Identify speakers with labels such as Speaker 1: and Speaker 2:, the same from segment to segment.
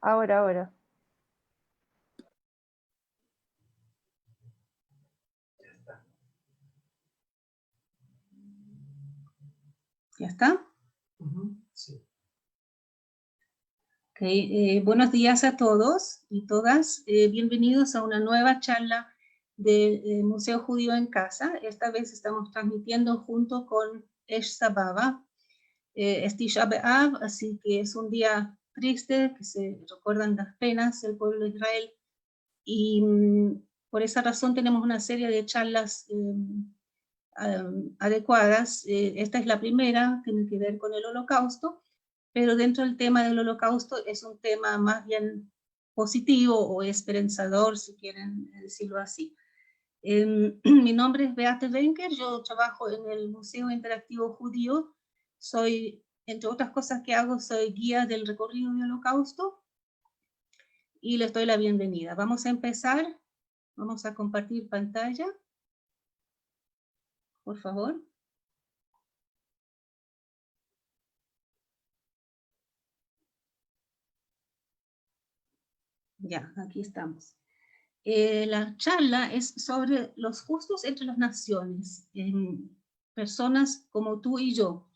Speaker 1: Ahora.
Speaker 2: ¿Ya está?
Speaker 3: Sí.
Speaker 2: Okay, buenos días a todos y todas. Bienvenidos a una nueva charla del Museo Judío en Casa. Esta vez estamos transmitiendo junto con Esh Sababa. Es Tisha B'Av, así que es un día triste, que se recuerdan las penas del pueblo de Israel. Y por esa razón tenemos una serie de charlas adecuadas. Esta es la primera, tiene que ver con el Holocausto, pero dentro del tema del Holocausto es un tema más bien positivo o esperanzador, si quieren decirlo así. Mi nombre es Beate Wenker, yo trabajo en el Museo Interactivo Judío, soy, entre otras cosas que hago, soy guía del recorrido del Holocausto y les doy la bienvenida. Vamos a empezar, vamos a compartir pantalla, por favor. Ya, aquí estamos. La charla es sobre los justos entre las naciones, personas como tú y yo.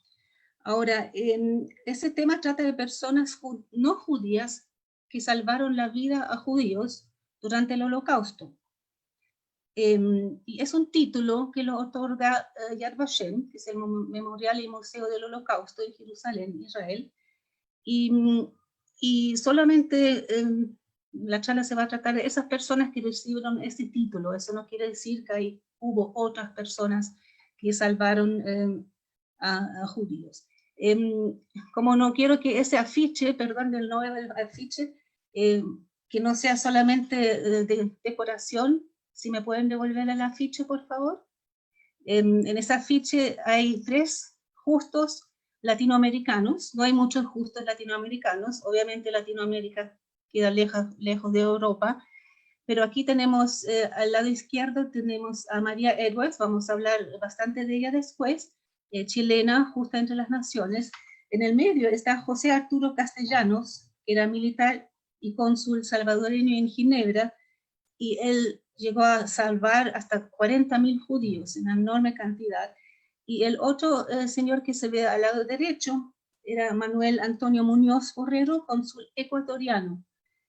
Speaker 2: Ahora, ese tema trata de personas no judías que salvaron la vida a judíos durante el Holocausto. Y es un título que lo otorga Yad Vashem, que es el Memorial y Museo del Holocausto en Jerusalén, Israel. Y solamente la charla se va a tratar de esas personas que recibieron ese título. Eso no quiere decir que hubo otras personas que salvaron a judíos. Como no quiero que ese afiche, perdón del nombre del afiche, que no sea solamente de decoración, si me pueden devolver el afiche, por favor. En ese afiche hay 3 justos latinoamericanos, no hay muchos justos latinoamericanos, obviamente Latinoamérica queda lejos de Europa, pero aquí tenemos, al lado izquierdo tenemos a María Edwards, vamos a hablar bastante de ella después, chilena, justa entre las naciones. En el medio está José Arturo Castellanos, que era militar y cónsul salvadoreño en Ginebra, y él llegó a salvar hasta 40.000 judíos, una enorme cantidad. Y el otro señor que se ve al lado derecho era Manuel Antonio Muñoz Borrero, cónsul ecuatoriano.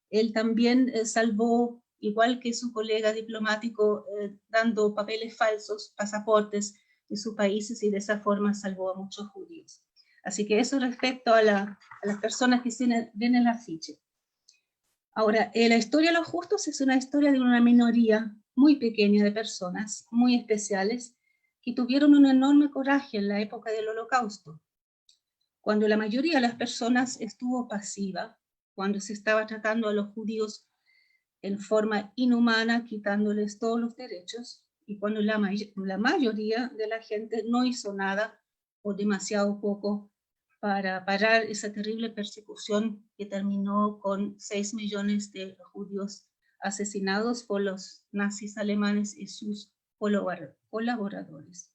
Speaker 2: Él también salvó, igual que su colega diplomático, dando papeles falsos, pasaportes de sus países, y de esa forma salvó a muchos judíos. Así que eso respecto a las personas que ven el afiche. Ahora, la historia de los justos es una historia de una minoría muy pequeña de personas, muy especiales, que tuvieron un enorme coraje en la época del Holocausto. Cuando la mayoría de las personas estuvo pasiva, cuando se estaba tratando a los judíos en forma inhumana, quitándoles todos los derechos, y cuando la mayoría de la gente no hizo nada o demasiado poco para parar esa terrible persecución que terminó con 6 millones de judíos asesinados por los nazis alemanes y sus colaboradores.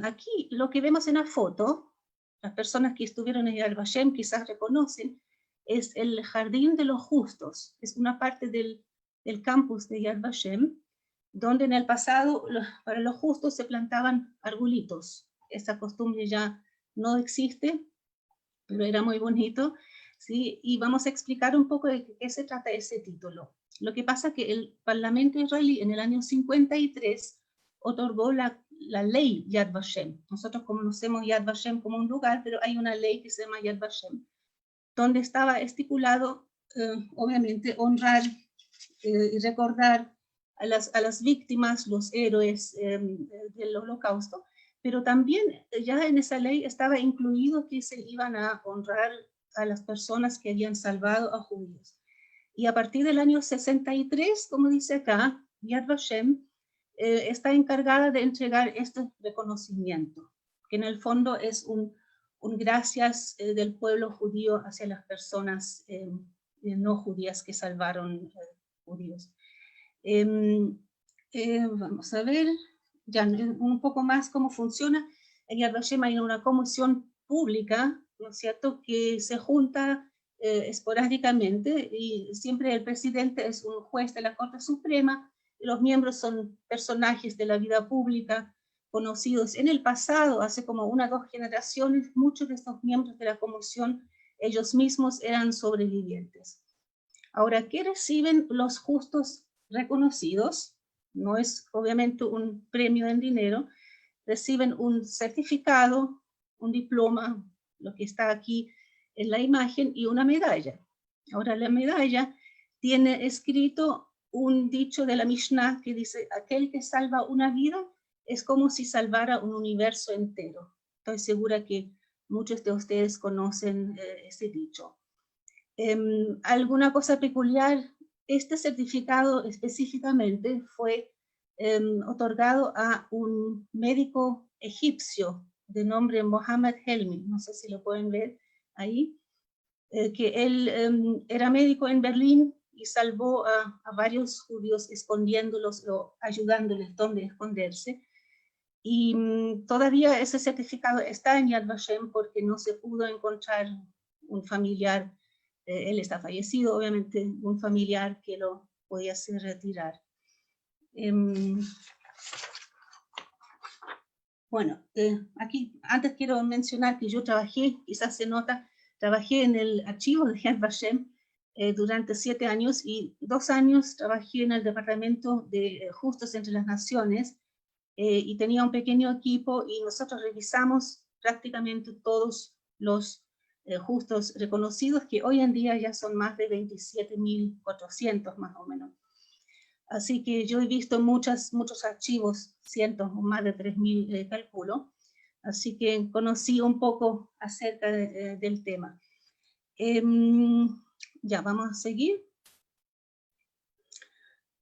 Speaker 2: Aquí lo que vemos en la foto, las personas que estuvieron en Yad Vashem quizás reconocen, es el Jardín de los Justos. Es una parte del campus de Yad Vashem, donde en el pasado para los justos se plantaban arbolitos. Esa costumbre ya no existe, pero era muy bonito, ¿sí? Y vamos a explicar un poco de qué se trata ese título. Lo que pasa es que el Parlamento israelí en el año 53 otorgó la ley Yad Vashem. Nosotros conocemos Yad Vashem como un lugar, pero hay una ley que se llama Yad Vashem, donde estaba estipulado, obviamente, honrar y recordar a las víctimas, los héroes del Holocausto, pero también ya en esa ley estaba incluido que se iban a honrar a las personas que habían salvado a judíos. Y a partir del año 63, como dice acá, Yad Vashem está encargada de entregar este reconocimiento, que en el fondo es un gracias del pueblo judío hacia las personas no judías que salvaron judíos. Vamos a ver ya un poco más cómo funciona. En Yad Vashem hay una comisión pública, ¿no es cierto?, que se junta esporádicamente, y siempre el presidente es un juez de la Corte Suprema, y los miembros son personajes de la vida pública conocidos. En el pasado, hace como 1 o 2 generaciones, muchos de estos miembros de la comisión, ellos mismos eran sobrevivientes. Ahora, ¿qué reciben los justos reconocidos? No es obviamente un premio en dinero, reciben un certificado, un diploma, lo que está aquí en la imagen, y una medalla. Ahora, la medalla tiene escrito un dicho de la Mishnah que dice: aquel que salva una vida es como si salvara un universo entero. Estoy segura que muchos de ustedes conocen ese dicho. Alguna cosa peculiar, este certificado específicamente fue otorgado a un médico egipcio de nombre Mohammed Helmi, no sé si lo pueden ver ahí, que él era médico en Berlín y salvó a varios judíos escondiéndolos o ayudándoles donde esconderse. Y todavía ese certificado está en Yad Vashem porque no se pudo encontrar un familiar, él está fallecido, obviamente, un familiar que lo podía hacer retirar. Bueno, aquí antes quiero mencionar que yo trabajé, quizás se nota, trabajé en el archivo de Yad Vashem durante 7 años, y 2 años trabajé en el Departamento de Justos entre las Naciones, y tenía un pequeño equipo, y nosotros revisamos prácticamente todos los justos reconocidos, que hoy en día ya son más de 27.400 más o menos. Así que yo he visto muchos archivos, cientos o más de 3.000 calculo, así que conocí un poco acerca del tema. Ya, vamos a seguir.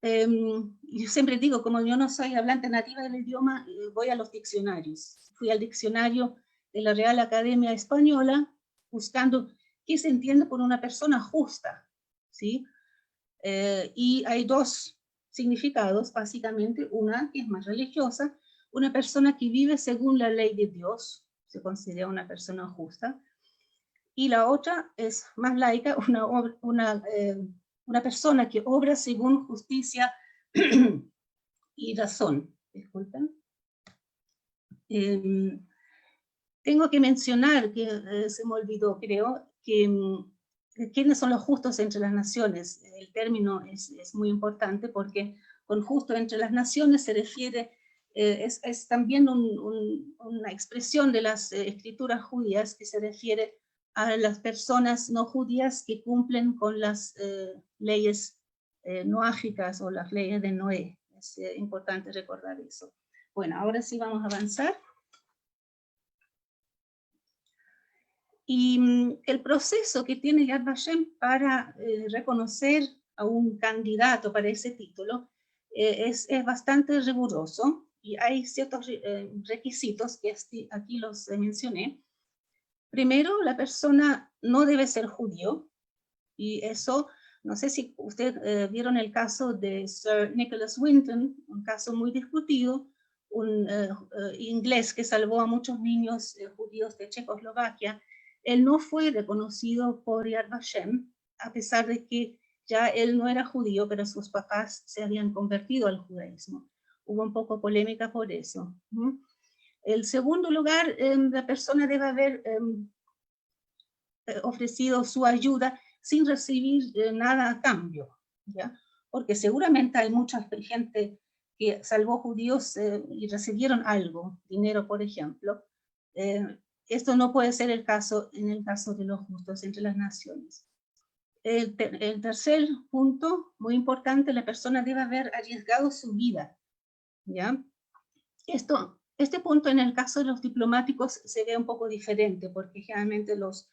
Speaker 2: Yo siempre digo, como yo no soy hablante nativa del idioma, voy a los diccionarios. Fui al diccionario de la Real Academia Española buscando qué se entiende por una persona justa, ¿sí? Y hay 2 significados, básicamente. Una que es más religiosa: una persona que vive según la ley de Dios se considera una persona justa. Y la otra es más laica, una persona que obra según justicia y razón. Disculpen. Tengo que mencionar, que se me olvidó, creo, que ¿quiénes son los justos entre las naciones? El término es muy importante, porque con justo entre las naciones se refiere, es también una expresión de las escrituras judías, que se refiere a las personas no judías que cumplen con las leyes noágicas o las leyes de Noé. Es importante recordar eso. Bueno, ahora sí vamos a avanzar. Y el proceso que tiene Yad Vashem para reconocer a un candidato para ese título es bastante riguroso, y hay ciertos requisitos que aquí los mencioné. Primero, la persona no debe ser judío, y eso, no sé si ustedes vieron el caso de Sir Nicholas Winton, un caso muy discutido, un inglés que salvó a muchos niños judíos de Checoslovaquia. Él no fue reconocido por Yad Vashem, a pesar de que ya él no era judío, pero sus papás se habían convertido al judaísmo. Hubo un poco polémica por eso. En segundo lugar, la persona debe haber ofrecido su ayuda sin recibir nada a cambio, ¿ya? Porque seguramente hay mucha gente que salvó judíos y recibieron algo, dinero por ejemplo. Esto no puede ser el caso en el caso de los justos entre las naciones. El tercer punto, muy importante: la persona debe haber arriesgado su vida, ¿ya? Este punto en el caso de los diplomáticos se ve un poco diferente, porque generalmente los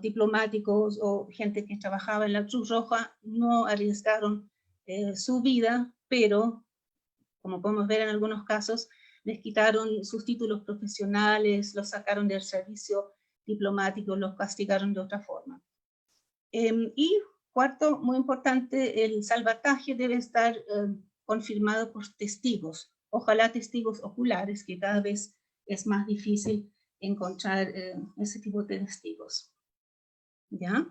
Speaker 2: diplomáticos o gente que trabajaba en la Cruz Roja no arriesgaron su vida, pero como podemos ver en algunos casos, les quitaron sus títulos profesionales, los sacaron del servicio diplomático, los castigaron de otra forma. Y cuarto, muy importante, el salvataje debe estar confirmado por testigos, ojalá testigos oculares, que cada vez es más difícil encontrar ese tipo de testigos. ¿Ya?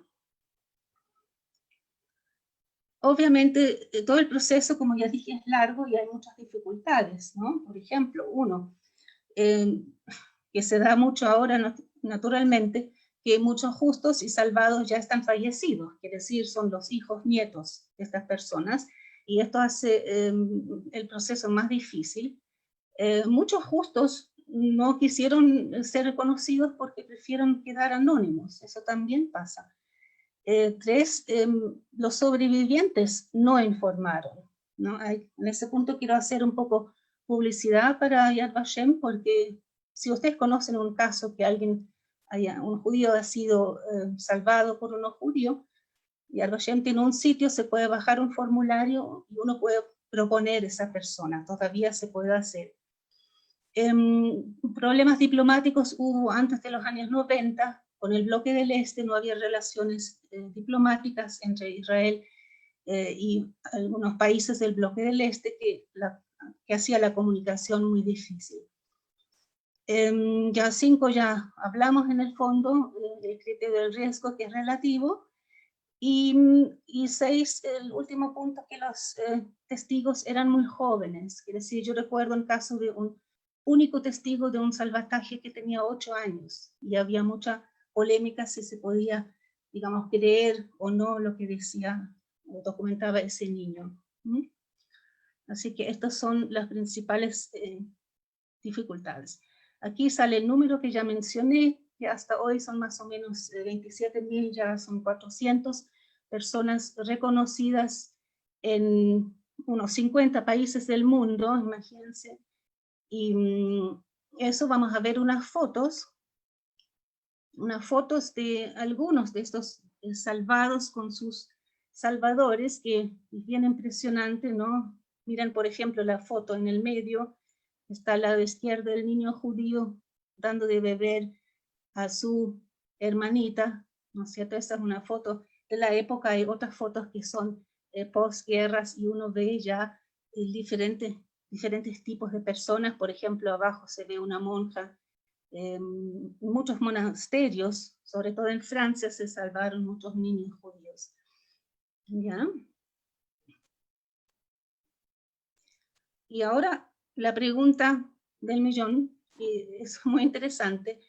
Speaker 2: Obviamente, todo el proceso, como ya dije, es largo y hay muchas dificultades, ¿no? Por ejemplo, uno, que se da mucho ahora naturalmente, que muchos justos y salvados ya están fallecidos, quiere decir, son los hijos, nietos de estas personas, y esto hace el proceso más difícil. Muchos justos no quisieron ser reconocidos porque prefieren quedar anónimos, eso también pasa. Tres, los sobrevivientes no informaron, ¿no? En ese punto quiero hacer un poco publicidad para Yad Vashem, porque si ustedes conocen un caso que un judío ha sido salvado por uno judío, Yad Vashem tiene un sitio, se puede bajar un formulario y uno puede proponer esa persona, todavía se puede hacer. Problemas diplomáticos hubo antes de los años 90, con el bloque del Este no había relaciones diplomáticas entre Israel y algunos países del bloque del Este que hacía la comunicación muy difícil. Ya 5 ya hablamos en el fondo del criterio del riesgo, que es relativo, y 6, el último punto, que los testigos eran muy jóvenes. Quiere decir, yo recuerdo el caso de un único testigo de un salvataje que tenía 8 años, y había mucha polémica si se podía, digamos, creer o no lo que decía o documentaba ese niño. Así que estas son las principales dificultades. Aquí sale el número que ya mencioné, que hasta hoy son más o menos 27.000, ya son 400 personas reconocidas en unos 50 países del mundo, imagínense. Y eso vamos a ver unas fotos de algunos de estos salvados con sus salvadores, que es bien impresionante, ¿no? Miren, por ejemplo, la foto en el medio, está al lado izquierdo el niño judío dando de beber a su hermanita, ¿no es cierto? Esta es una foto de la época. Hay otras fotos que son posguerras y uno ve ya diferentes tipos de personas. Por ejemplo, abajo se ve una monja. Muchos monasterios, sobre todo en Francia, se salvaron muchos niños judíos. ¿Ya? Y ahora la pregunta del millón, que es muy interesante,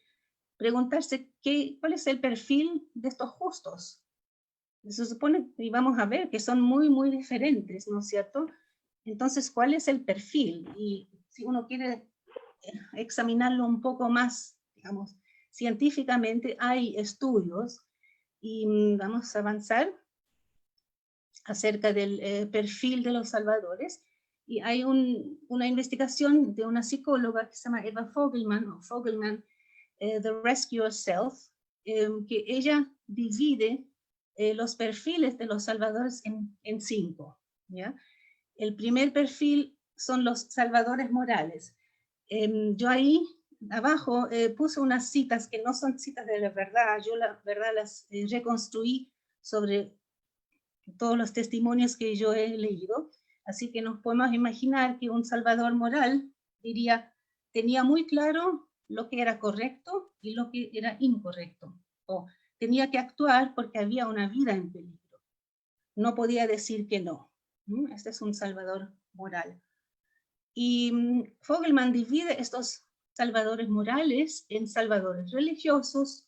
Speaker 2: preguntarse cuál es el perfil de estos justos. Se supone, y vamos a ver, que son muy, muy diferentes, ¿no es cierto? Entonces, ¿cuál es el perfil? Y si uno quiere examinarlo un poco más, digamos, científicamente, hay estudios, y vamos a avanzar acerca del perfil de los salvadores. Y hay una investigación de una psicóloga que se llama Eva Fogelman, The Rescue Yourself, que ella divide los perfiles de los salvadores en 5. ¿ya? El primer perfil son los salvadores morales. Yo ahí abajo puse unas citas que no son citas de la verdad, yo la verdad las reconstruí sobre todos los testimonios que yo he leído, así que nos podemos imaginar que un salvador moral tenía muy claro lo que era correcto y lo que era incorrecto, o tenía que actuar porque había una vida en peligro, no podía decir que no. Este es un salvador moral. Y Fogelman divide estos salvadores morales en salvadores religiosos.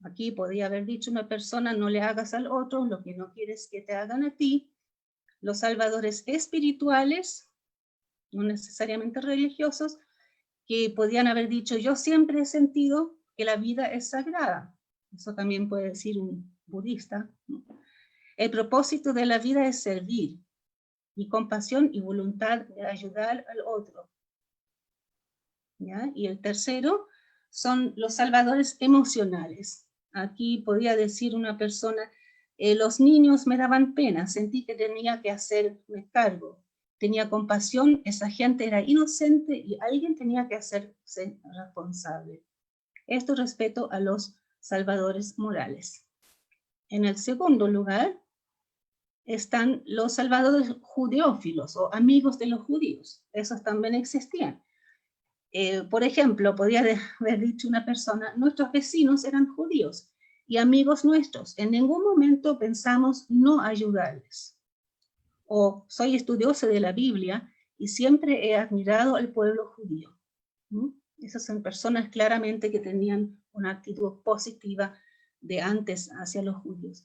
Speaker 2: Aquí podría haber dicho una persona: no le hagas al otro lo que no quieres que te hagan a ti. Los salvadores espirituales, no necesariamente religiosos, que podían haber dicho: yo siempre he sentido que la vida es sagrada. Eso también puede decir un budista. El propósito de la vida es servir, y compasión y voluntad de ayudar al otro. ¿Ya? Y el tercero son los salvadores emocionales. Aquí podría decir una persona: los niños me daban pena, sentí que tenía que hacerme cargo, tenía compasión, esa gente era inocente y alguien tenía que hacerse responsable. Esto respecto a los salvadores morales. En el segundo lugar están los salvadores judeófilos o amigos de los judíos. Esos también existían. Por ejemplo, podría haber dicho una persona: nuestros vecinos eran judíos y amigos nuestros, en ningún momento pensamos no ayudarles. O soy estudioso de la Biblia y siempre he admirado al pueblo judío. Esas son personas claramente que tenían una actitud positiva de antes hacia los judíos.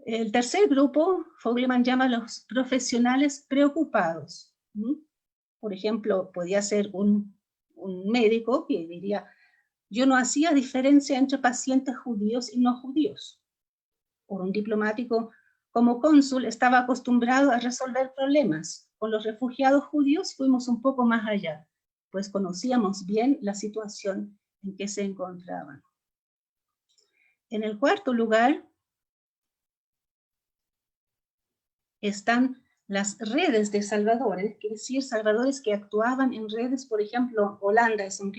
Speaker 2: El tercer grupo, Fogelman llama a los profesionales preocupados. Por ejemplo, podía ser un médico que diría, yo no hacía diferencia entre pacientes judíos y no judíos. O un diplomático como cónsul estaba acostumbrado a resolver problemas. Con los refugiados judíos fuimos un poco más allá, pues conocíamos bien la situación en que se encontraban. En el cuarto lugar están las redes de salvadores, es decir, salvadores que actuaban en redes. Por ejemplo, Holanda es un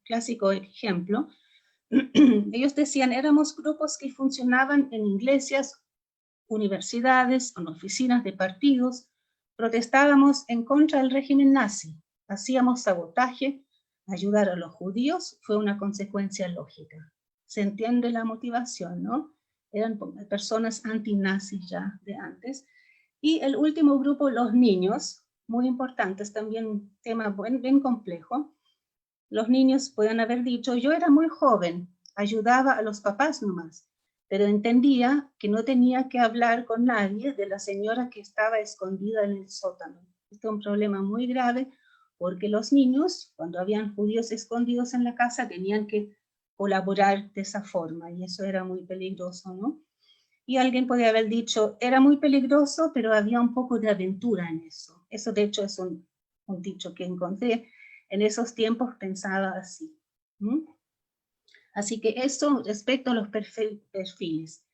Speaker 2: clásico ejemplo. Ellos decían, éramos grupos que funcionaban en iglesias, universidades, en oficinas de partidos, protestábamos en contra del régimen nazi, hacíamos sabotaje, ayudar a los judíos fue una consecuencia lógica. Se entiende la motivación, ¿no? Eran personas antinazis ya de antes. Y el último grupo, los niños, muy importantes, también un tema bien complejo. Los niños pueden haber dicho, yo era muy joven, ayudaba a los papás nomás, pero entendía que no tenía que hablar con nadie de la señora que estaba escondida en el sótano. Este es un problema muy grave porque los niños, cuando habían judíos escondidos en la casa, tenían que colaborar de esa forma y eso era muy peligroso, ¿no? Y alguien podría haber dicho, era muy peligroso, pero había un poco de aventura en eso. Eso de hecho es un dicho que encontré. En esos tiempos pensaba así. Así que eso respecto a los perfiles.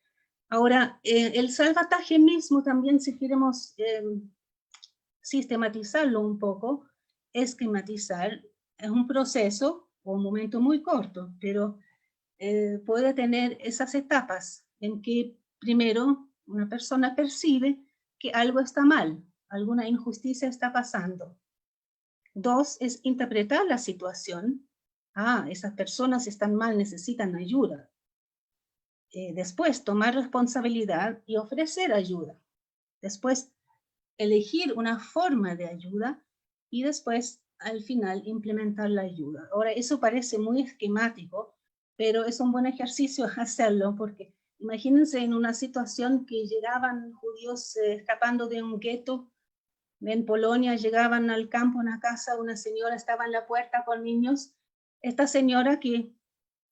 Speaker 2: Ahora, el salvataje mismo también, si queremos sistematizarlo un poco, esquematizar, es un proceso o un momento muy corto, pero puede tener esas etapas en que primero una persona percibe que algo está mal, alguna injusticia está pasando. 2 es interpretar la situación. Esas personas están mal, necesitan ayuda. Después, tomar responsabilidad y ofrecer ayuda. Después, elegir una forma de ayuda y después, al final, implementar la ayuda. Ahora, eso parece muy esquemático, pero es un buen ejercicio hacerlo, porque imagínense en una situación que llegaban judíos escapando de un gueto en Polonia, llegaban al campo, a una casa, una señora estaba en la puerta con niños. Esta señora que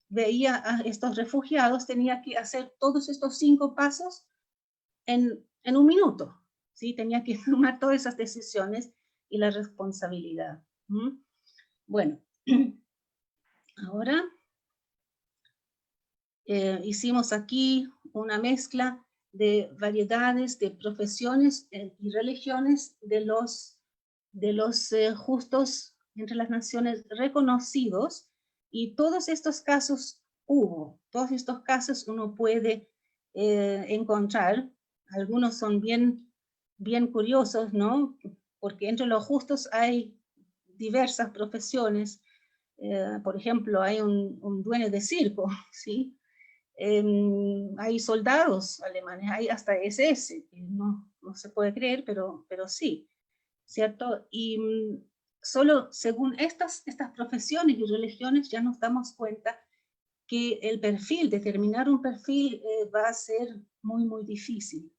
Speaker 2: veía a estos refugiados tenía que hacer todos estos 5 pasos en un minuto, ¿sí? Tenía que tomar todas esas decisiones y la responsabilidad. Bueno, ahora hicimos aquí una mezcla de variedades de profesiones y religiones de los justos entre las naciones reconocidos, y todos estos casos todos estos casos uno puede encontrar. Algunos son bien curiosos, ¿no? Porque entre los justos hay diversas profesiones. Por ejemplo, hay un dueño de circo, ¿sí? Hay soldados alemanes, hay hasta SS, que no se puede creer, pero sí, ¿cierto? Y solo según estas profesiones y religiones ya nos damos cuenta que el perfil, determinar un perfil va a ser muy difícil.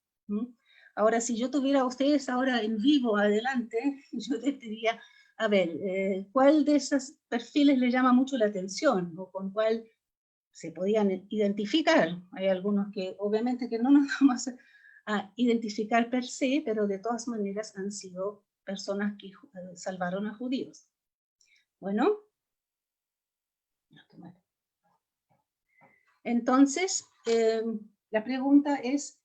Speaker 2: Ahora, si yo tuviera a ustedes ahora en vivo adelante, yo les diría, a ver, ¿cuál de esos perfiles le llama mucho la atención? ¿O con cuál se podían identificar? Hay algunos que obviamente que no nos vamos a identificar per se, pero de todas maneras han sido personas que salvaron a judíos. Bueno, entonces la pregunta es,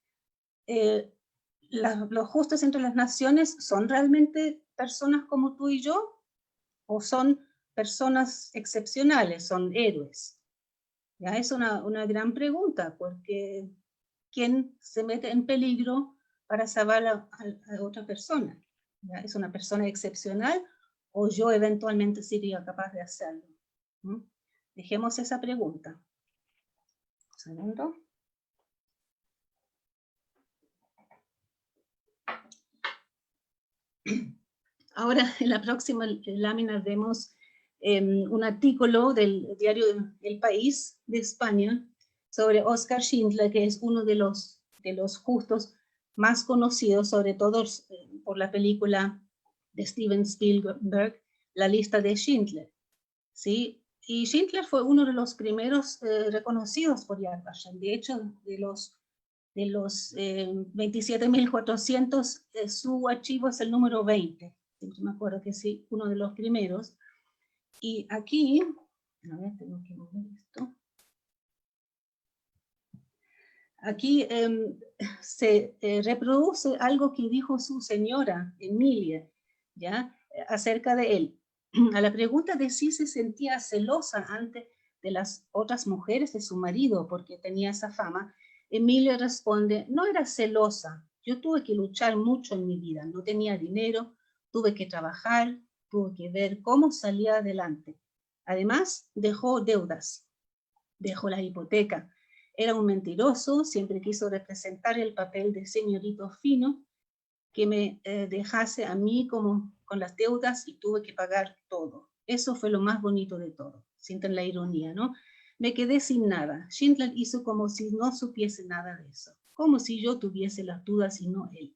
Speaker 2: ¿los justos entre las naciones son realmente personas como tú y yo? ¿O son personas excepcionales, son héroes? Ya es una gran pregunta, porque ¿quién se mete en peligro para salvar a otra persona? ¿Ya? ¿Es una persona excepcional o yo eventualmente sería capaz de hacerlo? Dejemos esa pregunta. Un segundo. Ahora en la próxima lámina vemos un artículo del diario El País de España sobre Oskar Schindler, que es uno de los justos más conocidos, sobre todo por la película de Steven Spielberg, La lista de Schindler, ¿sí? Y Schindler fue uno de los primeros reconocidos por Yad Vashem. De hecho, de los 27.400, su archivo es el número 20. Siempre me acuerdo que sí, uno de los primeros. Y aquí, a ver, tengo que mover esto. Aquí se reproduce algo que dijo su señora, Emilia, ¿ya? Acerca de él. A la pregunta de si se sentía celosa ante de las otras mujeres de su marido porque tenía esa fama, Emilia responde: no era celosa, yo tuve que luchar mucho en mi vida, no tenía dinero, tuve que trabajar, tuve que ver cómo salía adelante. Además, dejó deudas, dejó la hipoteca. Era un mentiroso, siempre quiso representar el papel de señorito fino, que me dejase a mí como con las deudas y tuve que pagar todo. Eso fue lo más bonito de todo. Sienten la ironía, ¿no? Me quedé sin nada. Schindler hizo como si no supiese nada de eso, como si yo tuviese las dudas y no él.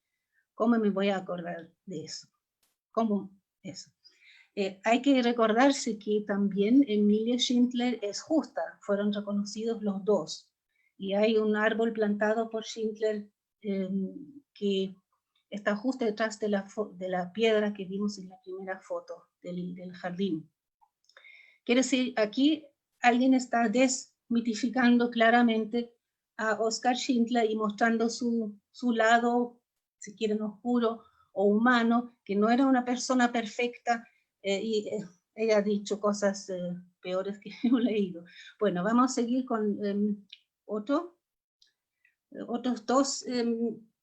Speaker 2: ¿Cómo me voy a acordar de eso? ¿Cómo eso? Hay que recordarse que también Emilia Schindler es justa, fueron reconocidos los dos. Y hay un árbol plantado por Schindler que está justo detrás de la piedra que vimos en la primera foto del jardín. Quiere decir, aquí alguien está desmitificando claramente a Oskar Schindler y mostrando su lado, si quieren, oscuro o humano, que no era una persona perfecta, ella ha dicho cosas peores que he leído. Bueno, vamos a seguir con otros dos,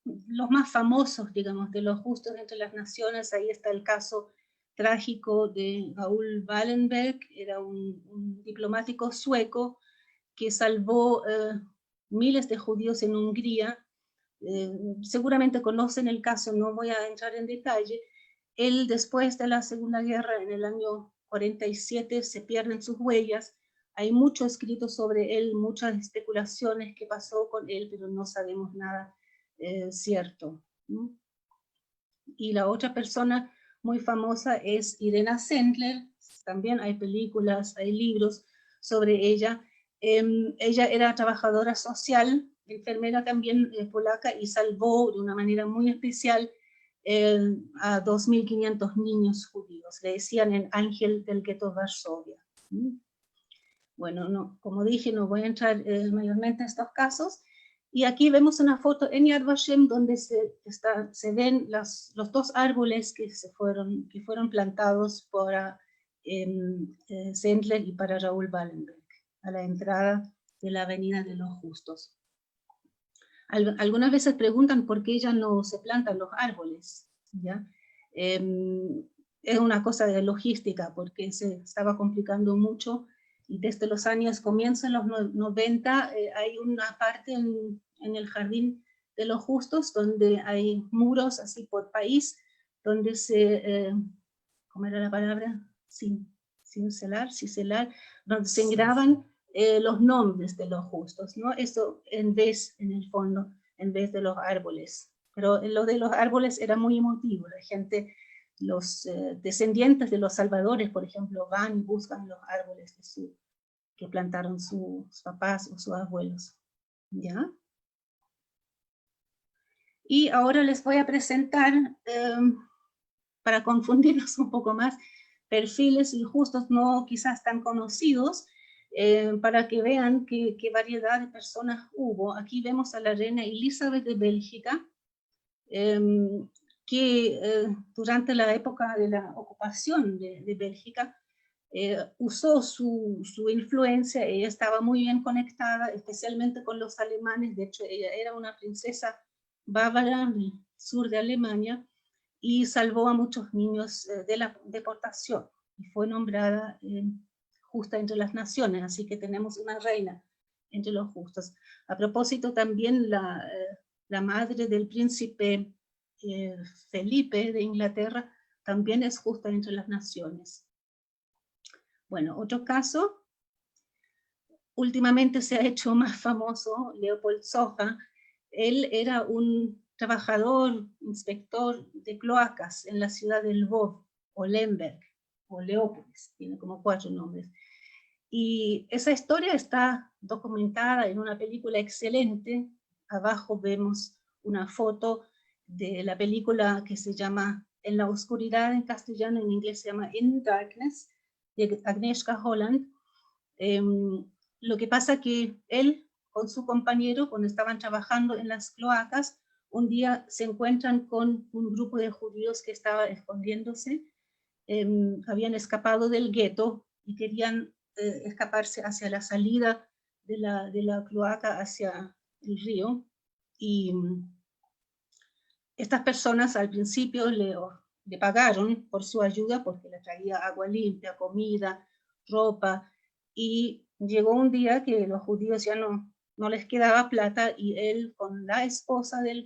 Speaker 2: los más famosos, digamos, de los justos entre las naciones. Ahí está el caso trágico de Raoul Wallenberg, era un diplomático sueco que salvó miles de judíos en Hungría. Seguramente conocen el caso, no voy a entrar en detalle. Él, después de la Segunda Guerra, en el año 47, se pierden sus huellas. Hay mucho escrito sobre él, muchas especulaciones que pasó con él, pero no sabemos nada cierto. ¿No? Y la otra persona muy famosa es Irena Sendler. También hay películas, hay libros sobre ella. Ella era trabajadora social, enfermera también polaca, y salvó de una manera muy especial a 2.500 niños judíos. Le decían el ángel del gueto Varsovia. Bueno, no, como dije, no voy a entrar mayormente en estos casos. Y aquí vemos una foto en Yad Vashem donde se ven los dos árboles que fueron plantados para Sendler y para Raoul Wallenberg, a la entrada de la Avenida de los Justos. Algunas veces preguntan por qué ya no se plantan los árboles, ¿ya? Es una cosa de logística, porque se estaba complicando mucho, y desde los años, comienzan los 90, hay una parte en el Jardín de los Justos donde hay muros así por país, donde ¿cómo era la palabra? Ciselar, donde se graban los nombres de los justos, ¿no? Eso en el fondo, en vez de los árboles. Pero lo de los árboles era muy emotivo, la gente, los descendientes de los salvadores, por ejemplo, van y buscan los árboles que plantaron sus papás o sus abuelos, ¿ya? Y ahora les voy a presentar, para confundirnos un poco más, perfiles injustos no quizás tan conocidos, para que vean qué variedad de personas hubo. Aquí vemos a la reina Elizabeth de Bélgica, que durante la época de la ocupación de Bélgica usó su influencia. Ella estaba muy bien conectada, especialmente con los alemanes. De hecho, ella era una princesa bávara del sur de Alemania y salvó a muchos niños de la deportación, y fue nombrada justa entre las naciones, así que tenemos una reina entre los justos. A propósito, también la madre del príncipe Felipe de Inglaterra también es justa entre las naciones. Bueno, otro caso, últimamente se ha hecho más famoso, Leopold Socha. Él era un trabajador, inspector de cloacas en la ciudad de Lvov, o Lemberg, o Leópolis, tiene como 4 nombres. Y esa historia está documentada en una película excelente. Abajo vemos una foto de la película que se llama En la oscuridad en castellano, en inglés se llama In Darkness, de Agnieszka Holland. Lo que pasa que él con su compañero, cuando estaban trabajando en las cloacas, un día se encuentran con un grupo de judíos que estaba escondiéndose, habían escapado del gueto y querían escaparse hacia la salida de la cloaca hacia el río. Y estas personas al principio le pagaron por su ayuda porque le traía agua limpia, comida, ropa, y llegó un día que los judíos ya no les quedaba plata, y él con la esposa del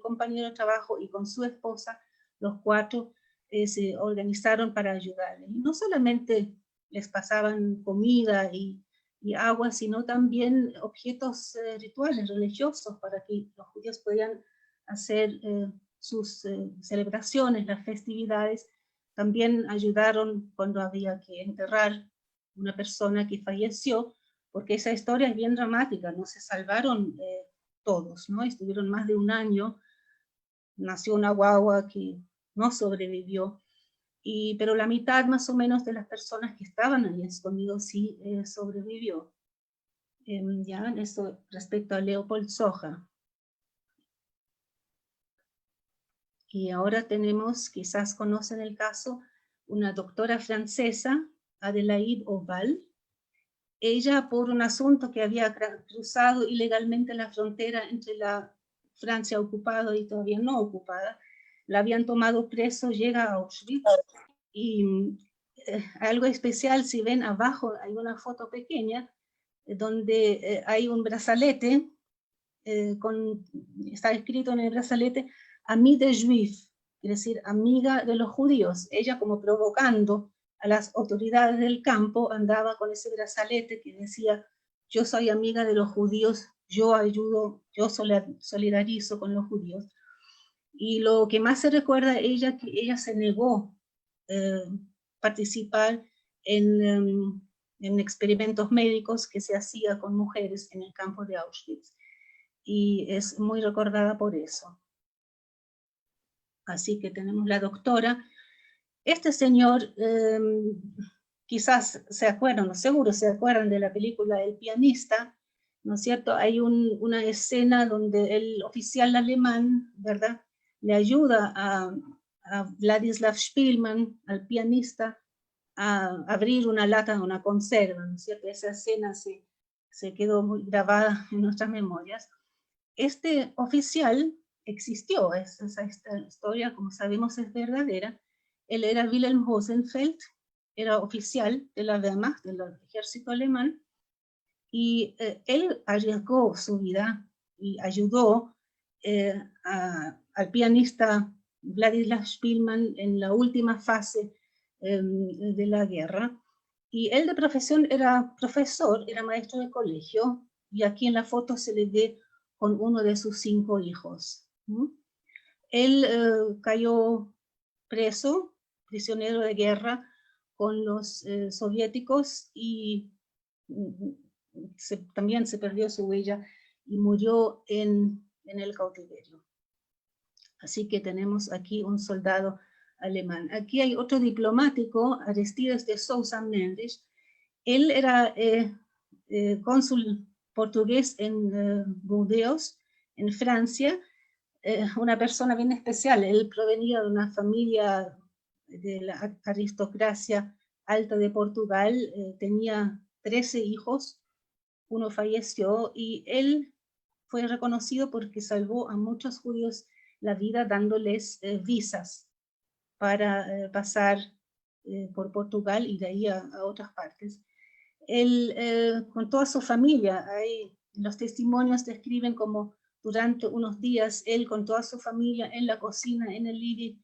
Speaker 2: compañero de trabajo y con su esposa, los 4 se organizaron para ayudarle. Y no solamente les pasaban comida y agua, sino también objetos rituales religiosos para que los judíos podían hacer sus celebraciones, las festividades. También ayudaron cuando había que enterrar una persona que falleció, porque esa historia es bien dramática, no se salvaron todos, ¿no? Estuvieron más de un año, nació una guagua que no sobrevivió, pero la mitad más o menos de las personas que estaban ahí escondidos sí sobrevivió. Ya, eso respecto a Leopold Socha. Y ahora tenemos, quizás conocen el caso, una doctora francesa, Adélaïde Oval. Ella, por un asunto que había cruzado ilegalmente la frontera entre la Francia ocupada y todavía no ocupada, la habían tomado preso, llega a Auschwitz, y algo especial, si ven abajo hay una foto pequeña, donde hay un brazalete, está escrito en el brazalete, Ami des Juifs, es decir, amiga de los judíos. Ella, como provocando a las autoridades del campo, andaba con ese brazalete que decía, yo soy amiga de los judíos, yo ayudo, yo solidarizo con los judíos. Y lo que más se recuerda a ella, que ella se negó participar en experimentos médicos que se hacía con mujeres en el campo de Auschwitz. Y es muy recordada por eso. Así que tenemos la doctora. Este señor, quizás se acuerdan, seguro se acuerdan de la película El pianista, ¿no es cierto? Hay una escena donde el oficial alemán, ¿verdad?, le ayuda a Vladislav Spielmann, al pianista, a abrir una lata de una conserva, ¿no es cierto? Esa escena se quedó muy grabada en nuestras memorias. Este oficial existió, esta historia, como sabemos, es verdadera. Él era Wilhelm Hosenfeld, era oficial de la Wehrmacht, del ejército alemán, y él arriesgó su vida y ayudó al pianista Vladislav Spielmann en la última fase de la guerra. Y él de profesión era profesor, era maestro de colegio, y aquí en la foto se le ve con uno de sus 5 hijos. Él cayó preso, prisionero de guerra con los soviéticos, y también se perdió su huella y murió en el cautiverio. Así que tenemos aquí un soldado alemán. Aquí hay otro diplomático, Aristides de Sousa Mendes. Él era cónsul portugués en Burdeos, en Francia, una persona bien especial. Él provenía de una familia de la aristocracia alta de Portugal, tenía 13 hijos, uno falleció, y él fue reconocido porque salvó a muchos judíos la vida dándoles visas para pasar por Portugal y de ahí a otras partes. Él, con toda su familia, los testimonios describen como durante unos días, él con toda su familia en la cocina, en el living,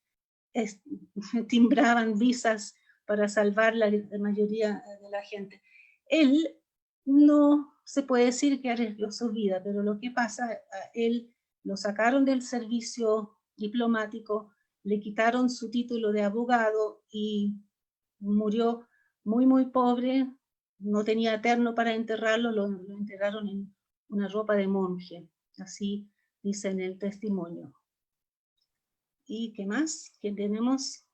Speaker 2: timbraban visas para salvar la mayoría de la gente. Él no se puede decir que arriesgó su vida, pero lo que pasa, a él lo sacaron del servicio diplomático, le quitaron su título de abogado y murió muy, muy pobre, no tenía terno para enterrarlo, lo enterraron en una ropa de monje, así dice en el testimonio. ¿Y qué más? ¿Qué tenemos?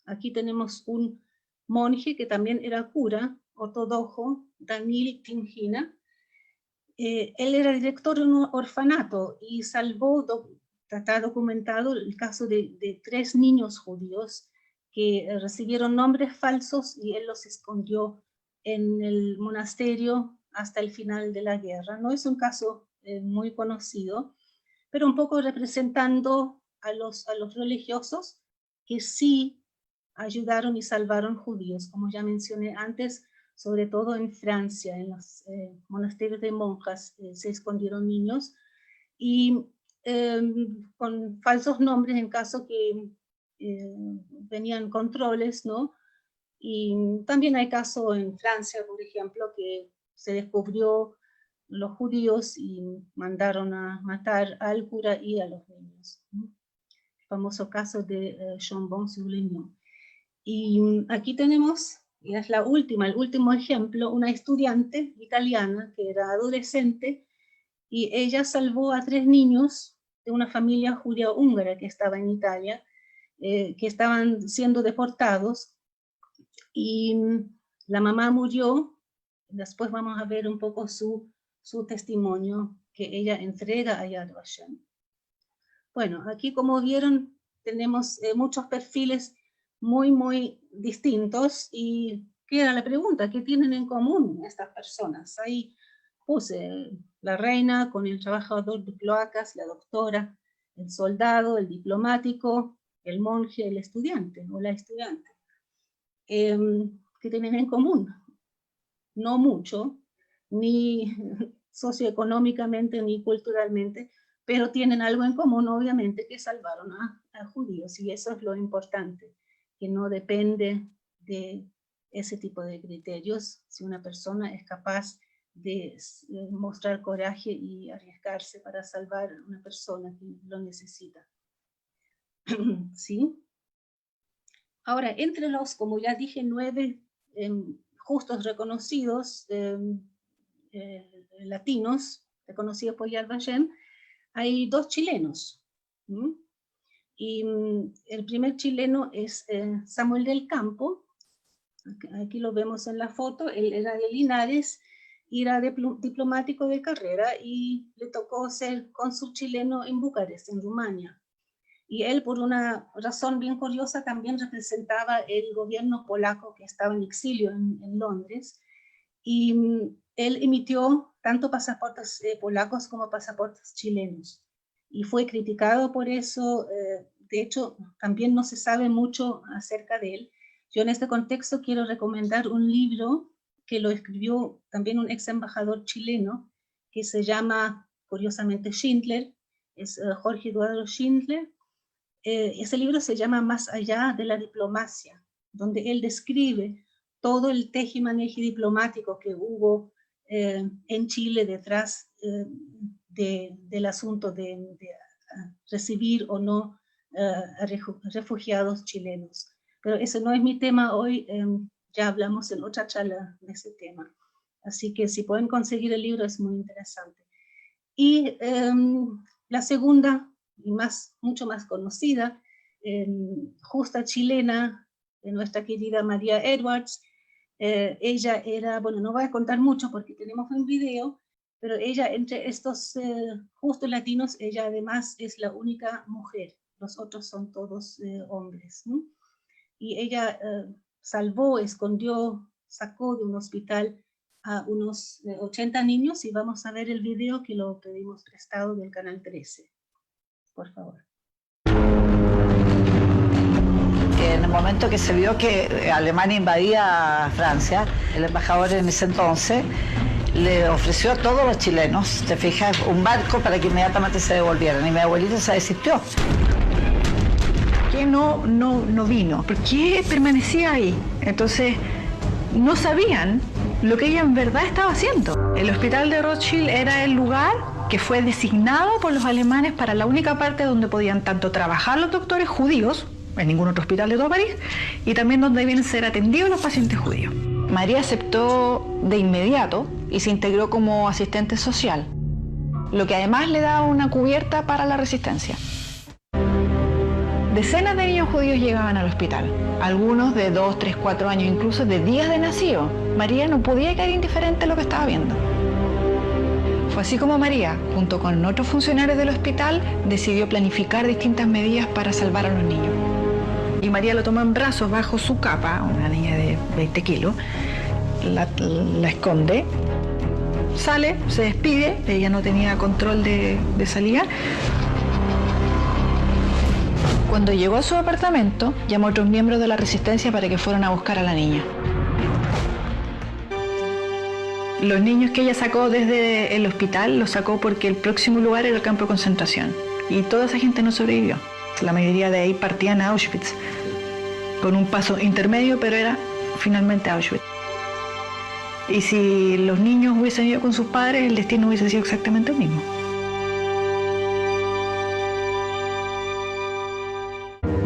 Speaker 2: Aquí tenemos un monje que también era cura, ortodoxo, Daniel Timgina. Él era director de un orfanato y salvó, está documentado el caso de 3 niños judíos que recibieron nombres falsos y él los escondió en el monasterio hasta el final de la guerra. No es un caso muy conocido, pero un poco representando a los religiosos que sí ayudaron y salvaron judíos, como ya mencioné antes, sobre todo en Francia, en los monasterios de monjas se escondieron niños, y con falsos nombres en caso que venían controles, ¿no? Y también hay casos en Francia, por ejemplo, que se descubrió los judíos y mandaron a matar al cura y a los niños. El famoso caso de Chambon-sur-Lignon. Y aquí tenemos, y es la última, el último ejemplo, una estudiante italiana que era adolescente y ella salvó a 3 niños de una familia judía húngara que estaba en Italia, que estaban siendo deportados, y la mamá murió. Después vamos a ver un poco su testimonio que ella entrega a Yad Vashem. Bueno, aquí como vieron tenemos muchos perfiles muy, muy distintos. ¿Y qué era la pregunta? ¿Qué tienen en común estas personas? Ahí puse la reina con el trabajador de cloacas, la doctora, el soldado, el diplomático, el monje, el estudiante o la estudiante. ¿Qué tienen en común? No mucho, ni socioeconómicamente ni culturalmente, pero tienen algo en común, obviamente, que salvaron a judíos, y eso es lo importante, que no depende de ese tipo de criterios, si una persona es capaz de mostrar coraje y arriesgarse para salvar a una persona que lo necesita. ¿Sí? Ahora, entre los, como ya dije, 9 justos reconocidos latinos, reconocidos por Yad Vashem, hay 2 chilenos. Y el primer chileno es Samuel del Campo. Aquí lo vemos en la foto. Él era de Linares, era diplomático de carrera y le tocó ser cónsul chileno en Bucarest, en Rumania. Y él, por una razón bien curiosa, también representaba el gobierno polaco que estaba en exilio en Londres, y él emitió tanto pasaportes polacos como pasaportes chilenos, y fue criticado por eso. De hecho, también no se sabe mucho acerca de él. Yo en este contexto quiero recomendar un libro que lo escribió también un ex embajador chileno, que se llama, curiosamente, Schindler, es Jorge Eduardo Schindler. Ese libro se llama Más allá de la diplomacia, donde él describe todo el tejimaneje diplomático que hubo en Chile detrás del asunto de recibir o no a refugiados chilenos. Pero ese no es mi tema hoy, ya hablamos en otra charla de ese tema. Así que si pueden conseguir el libro es muy interesante. Y la segunda, y mucho más conocida, justa chilena, de nuestra querida María Edwards. Ella era, bueno, no voy a contar mucho porque tenemos un video, pero ella, entre estos justos latinos, ella además es la única mujer, los otros son todos hombres, ¿no? Y ella salvó, escondió, sacó de un hospital a unos 80 niños, y vamos a ver el video que lo pedimos prestado del canal 13. Por favor.
Speaker 1: En el momento que se vio que Alemania invadía Francia, el embajador en ese entonces le ofreció a todos los chilenos, te fijas, un barco para que inmediatamente se devolvieran. Y mi abuelita se desistió.
Speaker 3: Que no vino, porque permanecía ahí. Entonces, no sabían lo que ella en verdad estaba haciendo. El hospital de Rothschild era el lugar que fue designado por los alemanes para la única parte donde podían tanto trabajar los doctores judíos, en ningún otro hospital de todo París, y también donde debían ser atendidos los pacientes judíos. María aceptó de inmediato y se integró como asistente social, lo que además le daba una cubierta para la resistencia. Decenas de niños judíos llegaban al hospital, algunos de 2, 3, 4 años, incluso de días de nacido. María no podía quedar indiferente a lo que estaba viendo. Fue así como María, junto con otros funcionarios del hospital, decidió planificar distintas medidas para salvar a los niños. Y María lo tomó en brazos bajo su capa, una niña de 20 kilos, la esconde, sale, se despide, ella no tenía control de salida. Cuando llegó a su apartamento, llamó a otros miembros de la resistencia para que fueran a buscar a la niña. Los niños que ella sacó desde el hospital los sacó porque el próximo lugar era el campo de concentración. Y toda esa gente no sobrevivió. La mayoría de ahí partían a Auschwitz, con un paso intermedio, pero era finalmente Auschwitz. Y si los niños hubiesen ido con sus padres, el destino hubiese sido exactamente el mismo.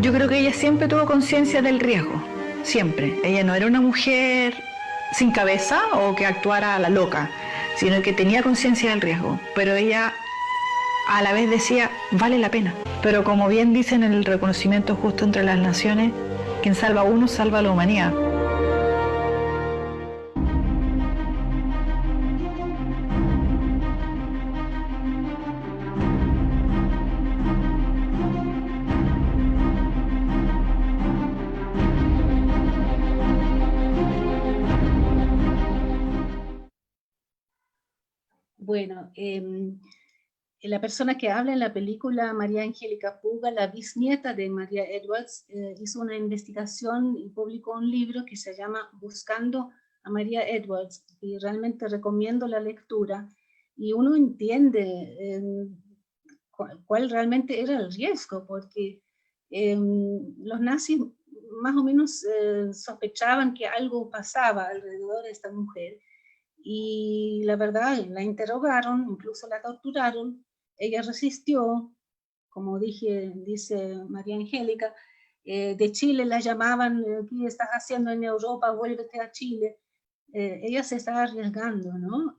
Speaker 3: Yo creo que ella siempre tuvo conciencia del riesgo, siempre. Ella no era una mujer sin cabeza o que actuara a la loca, sino que tenía conciencia del riesgo, pero ella a la vez decía, vale la pena. Pero como bien dicen en el reconocimiento justo entre las naciones, quien salva a uno salva a la humanidad.
Speaker 2: Bueno, la persona que habla en la película, María Angélica Puga, la bisnieta de María Edwards, hizo una investigación y publicó un libro que se llama Buscando a María Edwards, y realmente recomiendo la lectura, y uno entiende cuál realmente era el riesgo, porque los nazis más o menos sospechaban que algo pasaba alrededor de esta mujer, y la verdad, la interrogaron, incluso la torturaron, ella resistió, como dice María Angélica, de Chile la llamaban, ¿qué estás haciendo en Europa? Vuélvete a Chile. Ella se estaba arriesgando, ¿no?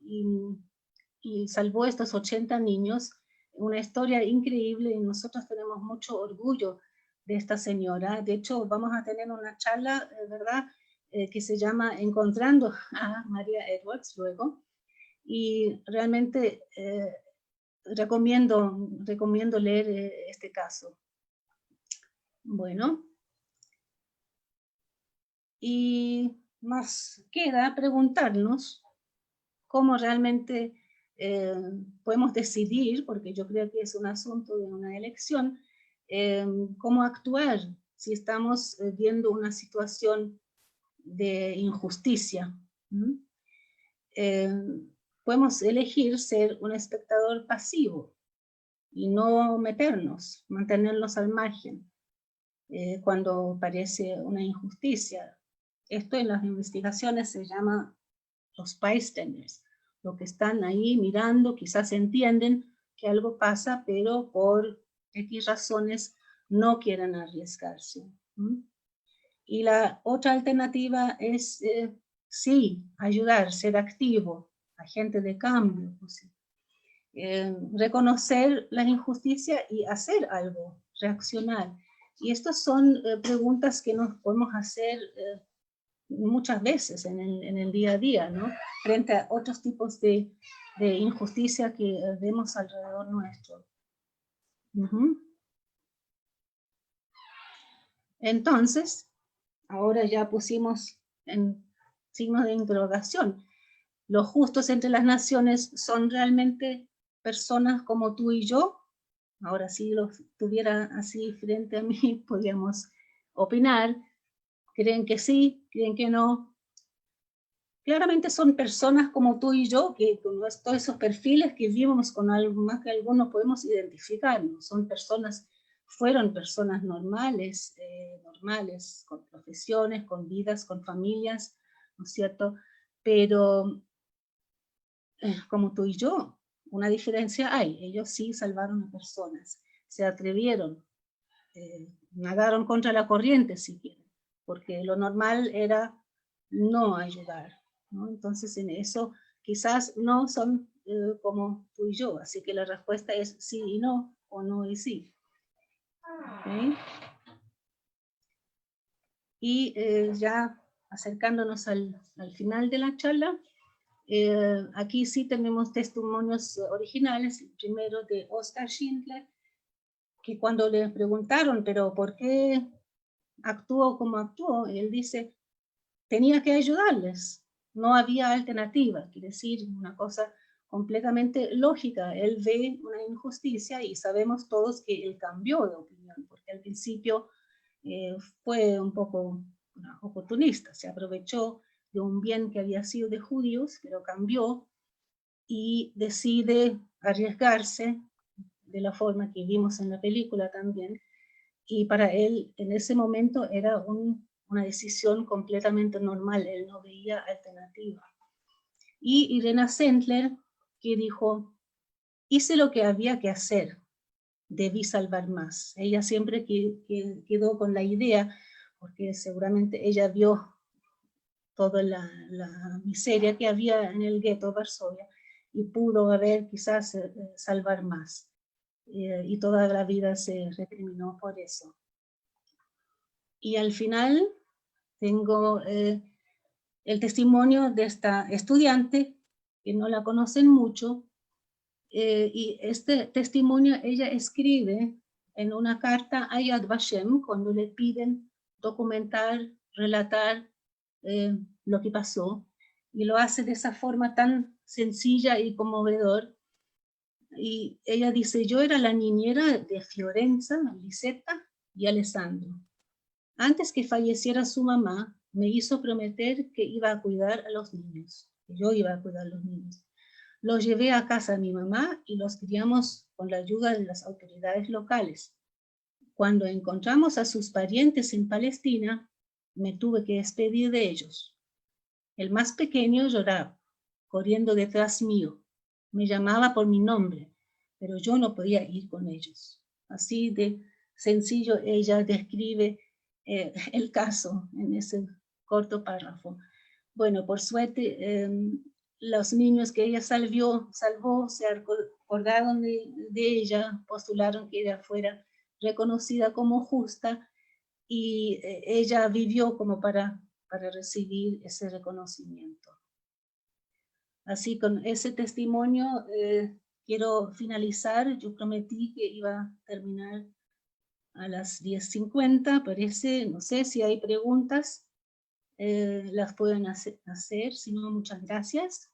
Speaker 2: Y salvó a estos 80 niños, una historia increíble, y nosotros tenemos mucho orgullo de esta señora. De hecho, vamos a tener una charla, ¿verdad?, que se llama Encontrando a María Edwards luego, y realmente recomiendo leer este caso. Bueno, y más queda preguntarnos cómo realmente podemos decidir, porque yo creo que es un asunto de una elección, cómo actuar si estamos viendo una situación de injusticia. Podemos elegir ser un espectador pasivo y no meternos, mantenernos al margen cuando parece una injusticia. Esto en las investigaciones se llama los bystanders, los que están ahí mirando, quizás entienden que algo pasa, pero por X razones no quieren arriesgarse. Y la otra alternativa es, sí, ayudar, ser activo, agente de cambio, pues, reconocer la injusticia y hacer algo, reaccionar. Y estas son preguntas que nos podemos hacer muchas veces en el día a día, ¿no? Frente a otros tipos de injusticia que vemos alrededor nuestro. Entonces, ahora ya pusimos en signos de interrogación. ¿Los justos entre las naciones son realmente personas como tú y yo? Ahora, si los tuviera así frente a mí, podríamos opinar. ¿Creen que sí? ¿Creen que no? claramente son personas como tú y yo, que con todos esos perfiles que vimos con algo más que algunos podemos identificarnos. Son personas, fueron personas normales, con profesiones, con vidas, con familias, ¿no es cierto? Pero como tú y yo, una diferencia hay. Ellos sí salvaron a personas, se atrevieron, nadaron contra la corriente si quieren, porque lo normal era no ayudar, ¿no? Entonces en eso quizás no son como tú y yo, así que la respuesta es sí y no, o no y sí. ¿Okay? Y ya acercándonos al final de la charla, aquí sí tenemos testimonios originales, el primero de Oskar Schindler, que cuando le preguntaron, pero ¿por qué actuó como actuó? Él dice, tenía que ayudarles, no había alternativa, quiere decir una cosa completamente lógica. Él ve una injusticia y sabemos todos que él cambió de opinión, porque al principio fue un poco oportunista, se aprovechó de un bien que había sido de judíos, pero cambió y decide arriesgarse de la forma que vimos en la película también, y para él en ese momento era una decisión completamente normal, él no veía alternativa. Y Irena Sendler, que dijo, hice lo que había que hacer, debí salvar más. Ella siempre quedó con la idea, porque seguramente ella vio toda la miseria que había en el gueto Varsovia y pudo haber quizás salvar más. Y toda la vida se recriminó por eso. Y al final tengo el testimonio de esta estudiante, que no la conocen mucho, y este testimonio ella escribe en una carta a Yad Vashem cuando le piden documentar, relatar lo que pasó, y lo hace de esa forma tan sencilla y conmovedor. Y ella dice, yo era la niñera de Fiorenza, Lisetta y Alessandro. Antes que falleciera su mamá, me hizo prometer que iba a cuidar a los niños, que yo iba a cuidar a los niños. Los llevé a casa de mi mamá y los criamos con la ayuda de las autoridades locales. Cuando encontramos a sus parientes en Palestina, me tuve que despedir de ellos. El más pequeño lloraba, corriendo detrás mío. Me llamaba por mi nombre, pero yo no podía ir con ellos. Así de sencillo ella describe el caso en ese corto párrafo. Bueno, por suerte, los niños que ella salvó, se acordaron de ella, postularon que ella fuera reconocida como justa, y ella vivió como para recibir ese reconocimiento. Así, con ese testimonio quiero finalizar. Yo prometí que iba a terminar a las 10:50, parece. No sé si hay preguntas, las pueden hacer, si no, muchas gracias.